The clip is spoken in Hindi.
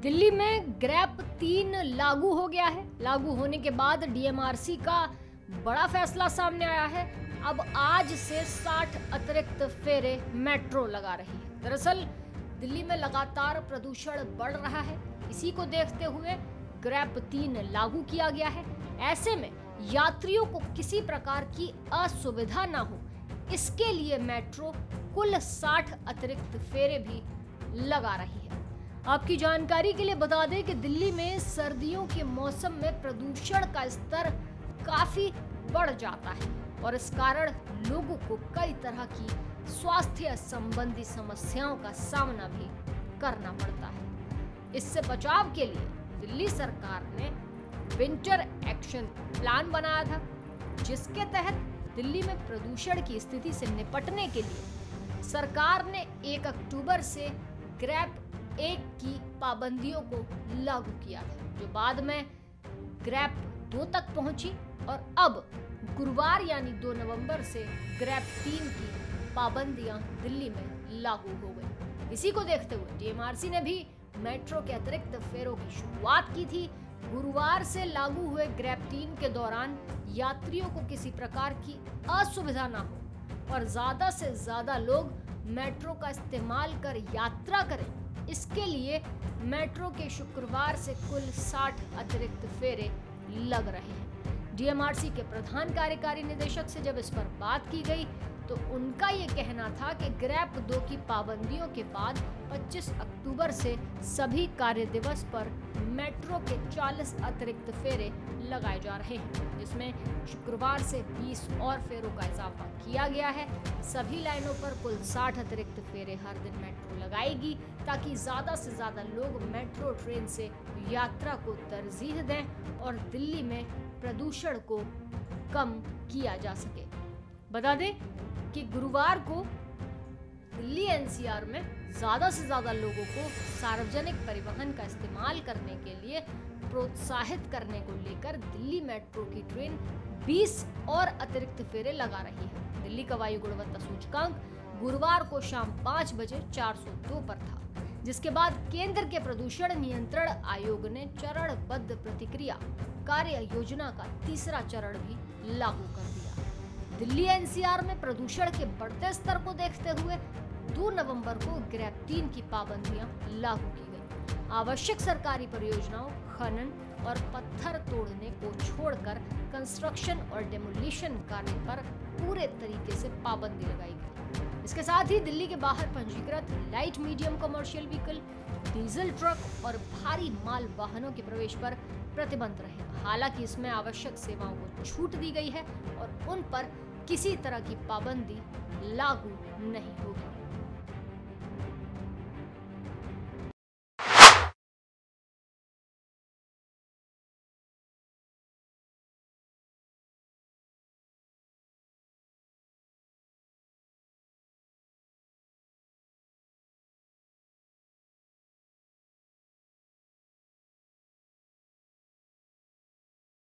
दिल्ली में ग्रैप 3 लागू हो गया है। लागू होने के बाद डीएमआरसी का बड़ा फैसला सामने आया है। अब आज से 60 अतिरिक्त फेरे मेट्रो लगा रही है। दरअसल दिल्ली में लगातार प्रदूषण बढ़ रहा है। इसी को देखते हुए ग्रैप 3 लागू किया गया है। ऐसे में यात्रियों को किसी प्रकार की असुविधा ना हो, इसके लिए मेट्रो कुल 60 अतिरिक्त फेरे भी लगा रही है। आपकी जानकारी के लिए बता दें कि दिल्ली में सर्दियों के मौसम में प्रदूषण का स्तर काफी बढ़ जाता है और इस कारण लोगों को कई तरह की स्वास्थ्य संबंधी समस्याओं का सामना भी करना पड़ता है। इससे बचाव के लिए दिल्ली सरकार ने विंटर एक्शन प्लान बनाया था, जिसके तहत दिल्ली में प्रदूषण की स्थिति से निपटने के लिए सरकार ने 1 अक्टूबर से ग्रैप 1 की पाबंदियों को लागू किया है, जो बाद में ग्रैप 2 तक पहुंची और अब गुरुवार यानी 2 नवंबर से ग्रैप 3 की पाबंदियां दिल्ली में लागू हो गई। इसी को देखते हुए डीएमआरसी ने भी मेट्रो के अतिरिक्त फेरों की शुरुआत की थी। गुरुवार से लागू हुए ग्रैप 3 के दौरान यात्रियों को किसी प्रकार की असुविधा ना हो और ज्यादा से ज्यादा लोग मेट्रो का इस्तेमाल कर यात्रा करें, इसके लिए मेट्रो के शुक्रवार से कुल 60 अतिरिक्त फेरे लग रहे हैं। डीएमआरसी के प्रधान कार्यकारी निदेशक से जब इस पर बात की गई तो उनका ये कहना था कि ग्रैप 2 की पाबंदियों के बाद 25 अक्टूबर से सभी कार्य दिवस पर मेट्रो के 40 अतिरिक्त फेरे लगाए जा रहे हैं, जिसमें शुक्रवार से 20 और फेरों का इजाफा किया गया है। सभी लाइनों पर कुल 60 अतिरिक्त फेरे हर दिन मेट्रो लगाएगी, ताकि ज्यादा से ज्यादा लोग मेट्रो ट्रेन से यात्रा को तरजीह दें और दिल्ली में प्रदूषण को कम किया जा सके। बता दें कि गुरुवार को दिल्ली एनसीआर में ज्यादा से ज्यादा लोगों को सार्वजनिक परिवहन का इस्तेमाल करने के लिए प्रोत्साहित करने को लेकर दिल्ली मेट्रो की ट्रेन 20 और अतिरिक्त फेरे लगा रही है। दिल्ली का वायु गुणवत्ता सूचकांक गुरुवार को शाम 5 बजे 402 पर था, जिसके बाद केंद्र के प्रदूषण नियंत्रण आयोग ने चरणबद्ध प्रतिक्रिया कार्य योजना का तीसरा चरण भी लागू कर दिया। दिल्ली एनसीआर में प्रदूषण के बढ़ते स्तर को देखते हुए 2 नवंबर को ग्रैप 3 की पाबंदियां लागू की गई। आवश्यक सरकारी परियोजनाओं, खनन और पत्थर तोड़ने को छोड़कर कंस्ट्रक्शन और डेमोलिशन कार्य पर पूरे तरीके से पाबंदी लगाई गई। इसके साथ ही दिल्ली के बाहर पंजीकृत light medium commercial vehicle, diesel truck और भारी माल वाहनों के प्रवेश पर प्रतिबंध रहेगा। हालांकि इसमें आवश्यक सेवाओं को छूट दी गई है और उन पर किसी तरह की पाबंदी लागू नहीं होगी।